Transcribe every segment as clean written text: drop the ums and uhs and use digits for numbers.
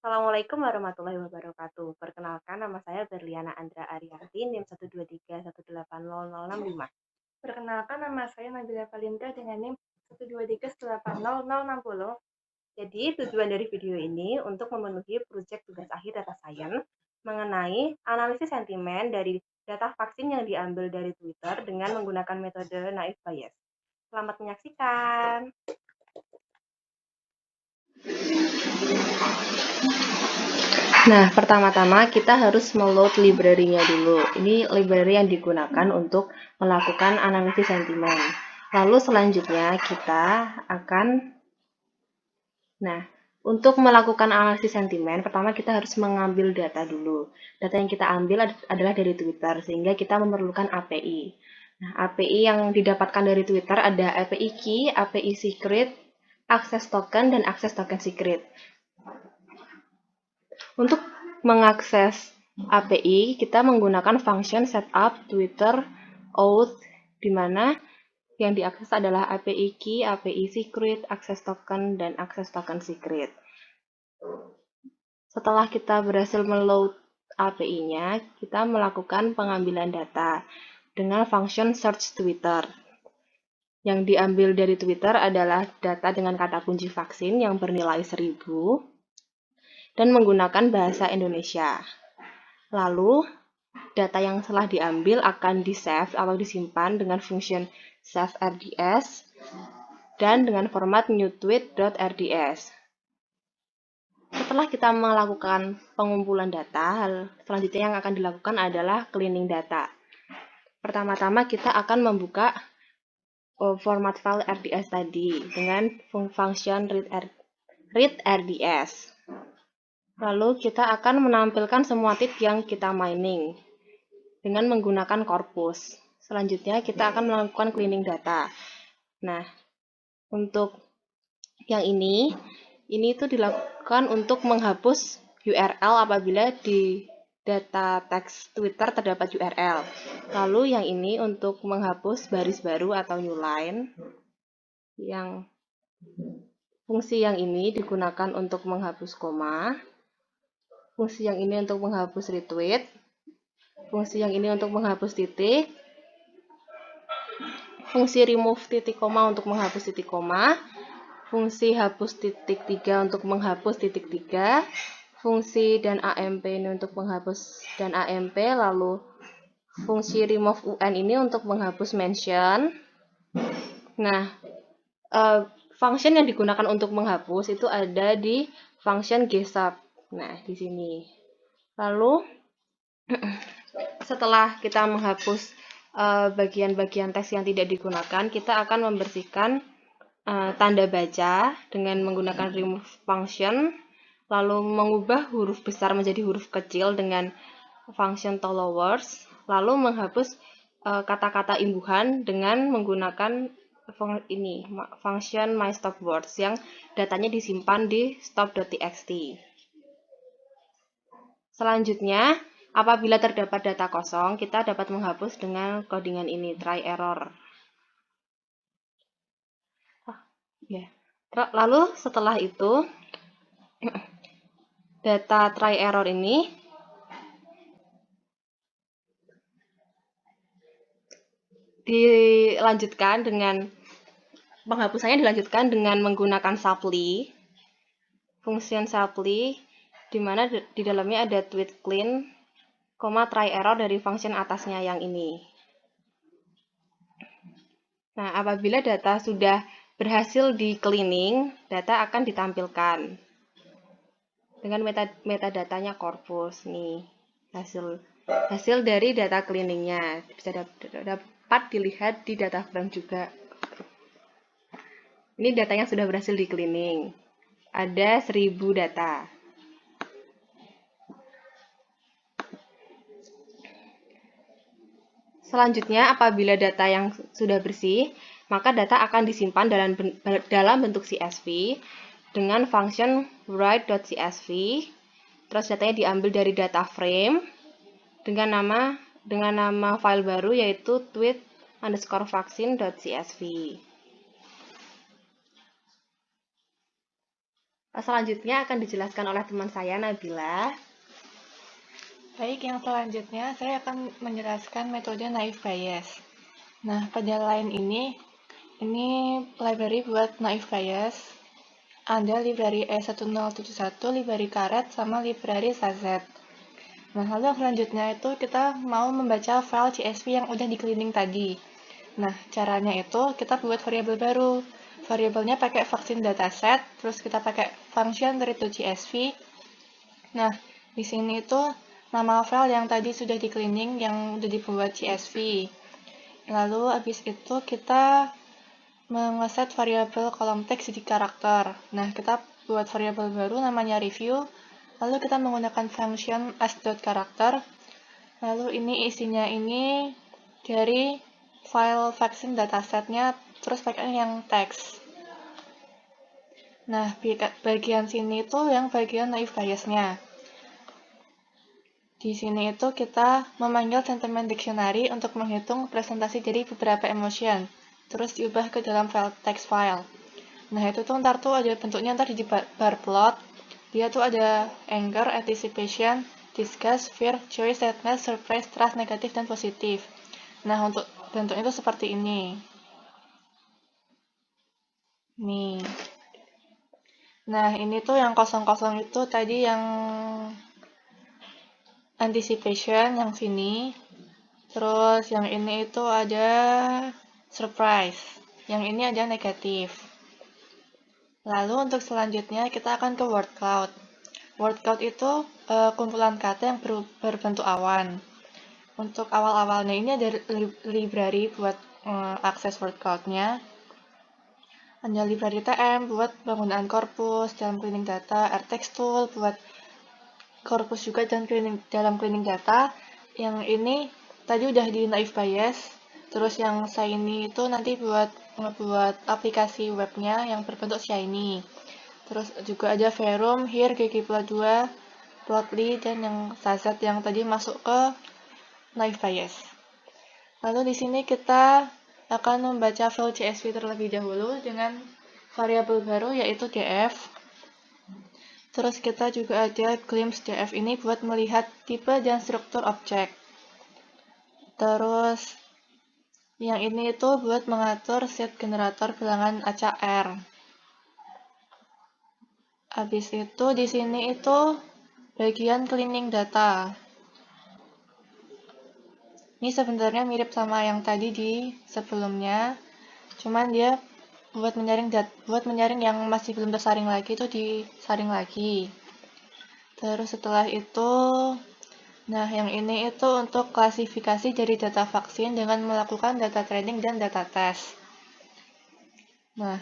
Assalamualaikum warahmatullahi wabarakatuh. Perkenalkan, nama saya Berliana Andra Ariyanti, NIM 123180065. Perkenalkan, nama saya Nabila Valinda dengan NIM 123180060. Jadi, tujuan dari video ini untuk memenuhi proyek tugas akhir data science mengenai analisis sentimen dari data vaksin yang diambil dari Twitter dengan menggunakan metode naive Bayes. Selamat menyaksikan. Nah, pertama-tama kita harus meload library-nya dulu. Ini library yang digunakan untuk melakukan analisis sentimen. Lalu selanjutnya kita akan, untuk melakukan analisis sentimen, pertama kita harus mengambil data dulu. Data yang kita ambil adalah dari Twitter, sehingga kita memerlukan API. Nah, API yang didapatkan dari Twitter ada API key, API secret, access token, dan access token secret. Untuk mengakses API, kita menggunakan function setup Twitter auth, di mana yang diakses adalah API key, API secret, access token, dan access token secret. Setelah kita berhasil meload API-nya, kita melakukan pengambilan data dengan function search Twitter. Yang diambil dari Twitter adalah data dengan kata kunci vaksin yang bernilai 1000 dan menggunakan bahasa Indonesia. Lalu, data yang telah diambil akan di-save atau disimpan dengan function save RDS dan dengan format newtweet.rds. Setelah kita melakukan pengumpulan data, hal selanjutnya yang akan dilakukan adalah cleaning data. Pertama-tama kita akan membuka format file RDS tadi dengan function read_rds. Lalu kita akan menampilkan semua tit yang kita mining dengan menggunakan corpus. Selanjutnya kita akan melakukan cleaning data. Nah, untuk yang ini itu dilakukan untuk menghapus URL apabila di data teks Twitter terdapat URL. Lalu yang ini untuk menghapus baris baru atau new line. Yang fungsi yang ini digunakan untuk menghapus koma. Fungsi yang ini untuk menghapus retweet. Fungsi yang ini untuk menghapus titik. Fungsi remove titik koma untuk menghapus titik koma. Fungsi hapus titik 3 untuk menghapus titik 3. Fungsi dan AMP ini untuk menghapus dan AMP. Lalu fungsi remove UN ini untuk menghapus mention. Nah, function yang digunakan untuk menghapus itu ada di function gesub. Nah, di sini. Lalu, setelah kita menghapus bagian-bagian teks yang tidak digunakan, kita akan membersihkan tanda baca dengan menggunakan remove function, lalu mengubah huruf besar menjadi huruf kecil dengan function followers, lalu menghapus kata-kata imbuhan dengan menggunakan function myStopWords yang datanya disimpan di stop.txt. Selanjutnya, apabila terdapat data kosong, kita dapat menghapus dengan codingan ini, try error. Lalu setelah itu, data try error ini dilanjutkan dengan penghapusannya dilanjutkan dengan menggunakan supply, function supply, di mana di dalamnya ada tweet clean, try error dari function atasnya yang ini. Nah, apabila data sudah berhasil di cleaning, data akan ditampilkan dengan metadatanya corpus nih, hasil dari data cleaningnya bisa dapat dilihat di data frame juga. Ini datanya sudah berhasil di cleaning. Ada 1000 data. Selanjutnya, apabila data yang sudah bersih, maka data akan disimpan dalam bentuk CSV dengan function write.csv. Terus datanya diambil dari data frame dengan nama file baru yaitu tweet_vaccine.csv. Selanjutnya akan dijelaskan oleh teman saya, Nabila. Baik, yang selanjutnya saya akan menjelaskan metode naive Bayes. Nah, pada line ini library buat naive Bayes. Ada library E1071, library karet, sama library Sazet. Nah, lalu yang selanjutnya itu kita mau membaca file CSV yang udah di cleaning tadi. Nah, caranya itu kita buat variabel baru. Variabelnya pakai vaksin dataset, terus kita pakai function read to CSV. Nah, di sini itu nama file yang tadi sudah di cleaning yang udah dibuat CSV. Lalu habis itu kita mengeset variabel kolom teks jadi karakter. Nah, kita buat variabel baru namanya review. Lalu kita menggunakan function as.character. Lalu ini isinya ini dari file vaksin datasetnya, terus pakai yang teks. Nah, bagian sini itu yang bagian naive Bayes-nya. Di sini itu kita memanggil sentiment dictionary untuk menghitung presentasi dari beberapa emotion, terus diubah ke dalam file text file. Nah, itu tuh ntar tuh ada bentuknya ntar di bar plot. Dia tuh ada anger, anticipation, disgust, fear, joy, sadness, surprise, trust, negatif, dan positif. Nah, untuk bentuknya itu seperti ini. Nih. Nah, ini tuh yang kosong-kosong itu tadi yang anticipation yang sini. Terus yang ini itu ada surprise. Yang ini ada negatif. Lalu untuk selanjutnya kita akan ke word cloud. Word cloud itu kumpulan kata yang berbentuk awan. Untuk awal-awalnya ini ada library buat akses word cloud-nya. Ada library TM buat penggunaan korpus dalam cleaning data, rtext tool buat korpus juga dan dalam cleaning data. Yang ini tadi udah di naive Bayes. Terus yang Shiny itu nanti buat ngebuat aplikasi webnya yang berbentuk Shiny. Terus juga ada Verum, Here, ggplot2, Plotly, dan yang Sazet yang tadi masuk ke naive Bayes. Lalu di sini kita akan membaca file CSV terlebih dahulu dengan variabel baru yaitu df. Terus kita juga ada glimpse df ini buat melihat tipe dan struktur objek. Terus yang ini itu buat mengatur set generator bilangan acak R. Habis itu di sini itu bagian cleaning data. Ini sebenarnya mirip sama yang tadi di sebelumnya, cuman dia buat menyaring yang masih belum tersaring lagi itu disaring lagi. Terus setelah itu, nah yang ini itu untuk klasifikasi dari data vaksin dengan melakukan data training dan data test. Nah,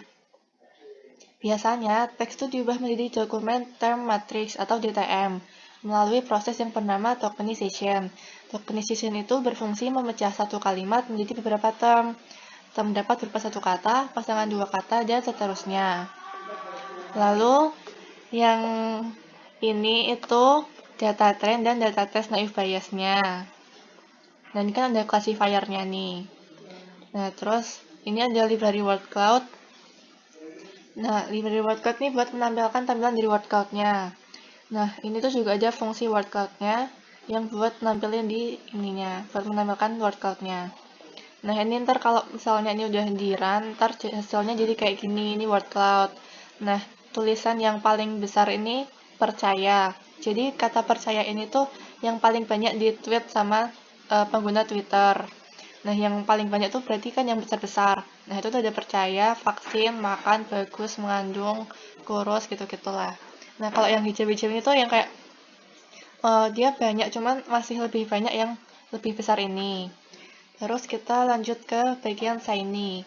biasanya teks itu diubah menjadi dokumen term matrix atau DTM melalui proses yang bernama tokenization. Tokenization itu berfungsi memecah satu kalimat menjadi beberapa term. Term dapat berupa satu kata, pasangan dua kata, dan seterusnya. Lalu, yang ini itu data train dan data test naive Bayes-nya. Dan ini kan ada classifier-nya nih. Nah, terus ini ada library word cloud. Nah, library word cloud ini buat menampilkan tampilan dari word cloud-nya. Nah, ini tuh juga ada fungsi word cloud-nya yang buat nampilin di ininya, buat menampilkan word cloud-nya. Nah, ini ntar kalau misalnya ini udah di run, ntar hasilnya jadi kayak gini, ini word cloud. Nah, tulisan yang paling besar ini percaya. Jadi, kata percaya ini tuh yang paling banyak di-tweet sama pengguna Twitter. Nah, yang paling banyak tuh berarti kan yang besar-besar. Nah, itu tuh ada percaya, vaksin, makan, bagus, mengandung, kurus, gitu-gitulah. Nah, kalau yang hijau-hijau ini tuh yang kayak dia banyak, cuman masih lebih banyak yang lebih besar ini. Terus kita lanjut ke bagian Shiny.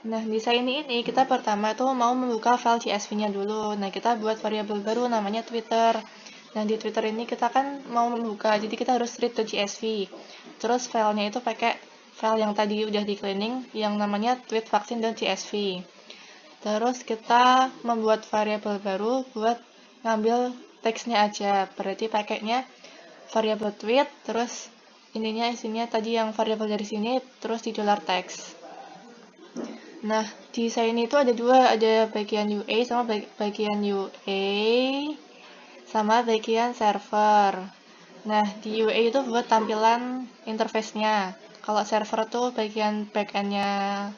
Nah, di Shiny ini kita pertama itu mau membuka file CSV-nya dulu. Nah, kita buat variabel baru namanya Twitter. Nah, di Twitter ini kita kan mau membuka, jadi kita harus read to CSV. Terus filenya itu pakai file yang tadi udah di cleaning, yang namanya tweet vaksin dan CSV. Terus kita membuat variabel baru buat ngambil teksnya aja. Berarti pakainya variabel tweet, terus ininya isinya tadi yang variabel dari sini terus di $text. Nah, di Shiny itu ada dua, ada bagian UA sama bagian UA sama bagian server. Nah, di UA itu buat tampilan interface-nya. Kalau server tuh bagian backend-nya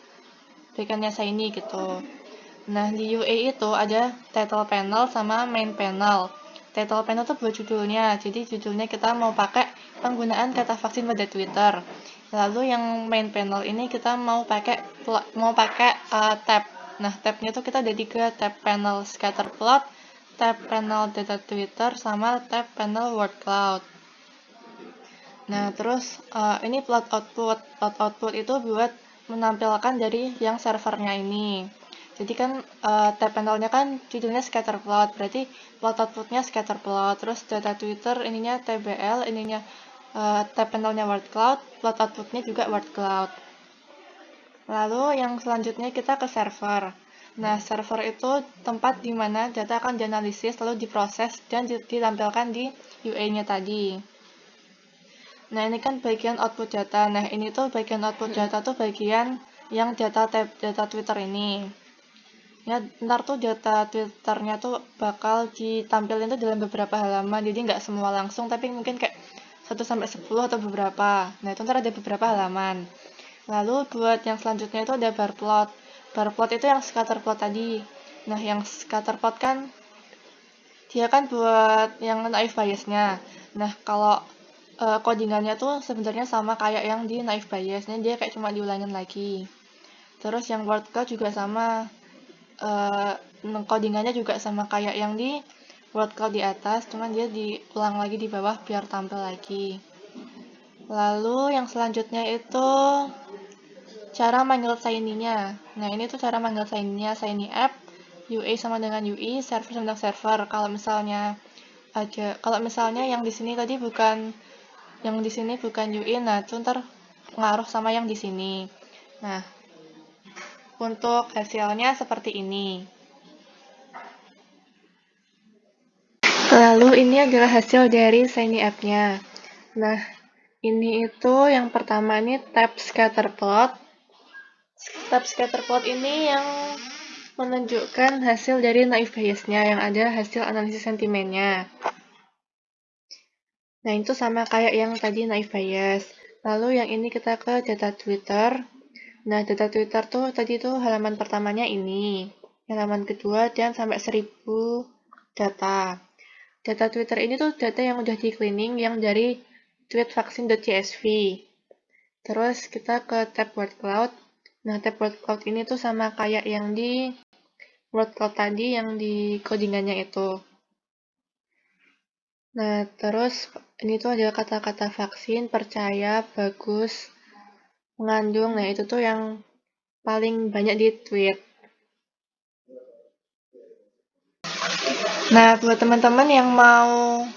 Shiny gitu. Nah, di UA itu ada title panel sama main panel. Title panel tuh buat judulnya, jadi judulnya kita mau pakai penggunaan kata vaksin pada Twitter. Lalu yang main panel ini kita mau pakai tab. Nah, tabnya tuh kita ada 3, tab panel scatter plot, tab panel data Twitter, sama tab panel word cloud. Nah, terus ini plot output. Plot output itu buat menampilkan dari yang servernya ini. Jadi kan tab panelnya kan judulnya scatter plot, berarti plot outputnya scatter plot. Terus data Twitter ininya TBL, ininya tab panelnya word cloud, plot outputnya juga word cloud. Lalu yang selanjutnya kita ke server. Nah, server itu tempat di mana data akan dianalisis, lalu diproses, dan ditampilkan di UA-nya tadi. Nah, ini kan bagian output data. Nah, ini tuh bagian output data tuh bagian yang data Twitter ini. Ya, ntar tuh data Twitternya tuh bakal ditampilin tuh dalam beberapa halaman. Jadi nggak semua langsung, tapi mungkin kayak 1-10 atau beberapa. Nah, itu ntar ada beberapa halaman. Lalu buat yang selanjutnya itu ada bar plot. Bar plot itu yang scatter plot tadi. Nah, yang scatter plot kan dia kan buat yang naive bias-nya. Nah, kalau codingannya tuh sebenarnya sama kayak yang di naive bias-nya, dia kayak cuma diulangin lagi. Terus yang word cloud juga sama, codingannya juga sama kayak yang di word cloud di atas, cuman dia diulang lagi di bawah biar tampil lagi. Lalu yang selanjutnya itu cara manggil Shiny-nya. Nah, ini tuh cara manggil Shiny-nya, Shiny app, UA sama dengan UI, server sama dengan server. Kalau misalnya yang di sini tadi bukan UI, nah itu ntar ngaruh sama yang di sini. Nah, untuk hasilnya seperti ini. Lalu ini adalah hasil dari Shiny app-nya. Nah, ini itu yang pertama ini tab scatterplot. Tab scatterplot ini yang menunjukkan hasil dari naive bias-nya, yang ada hasil analisis sentimennya. Nah, itu sama kayak yang tadi naive bias. Lalu yang ini kita ke data Twitter. Nah, data Twitter tuh tadi tuh halaman pertamanya ini. Halaman kedua dan sampai 1000 data. Data Twitter ini tuh data yang udah di cleaning yang dari tweetvaksin.csv. Terus kita ke tab word cloud. Nah, tab word cloud ini tuh sama kayak yang di word cloud tadi yang di codingannya itu. Nah, terus ini tuh ada kata-kata vaksin, percaya, bagus, mengandung. Nah, itu tuh yang paling banyak di tweet. Nah, buat teman-teman yang mau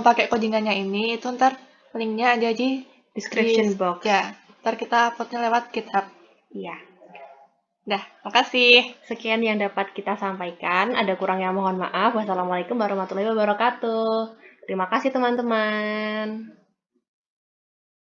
pakai codingannya ini, itu ntar linknya ada di Description box. Ya, ntar kita uploadnya lewat GitHub. Iya. Dah, makasih. Sekian yang dapat kita sampaikan. Ada kurangnya mohon maaf. Wassalamualaikum warahmatullahi wabarakatuh. Terima kasih teman-teman.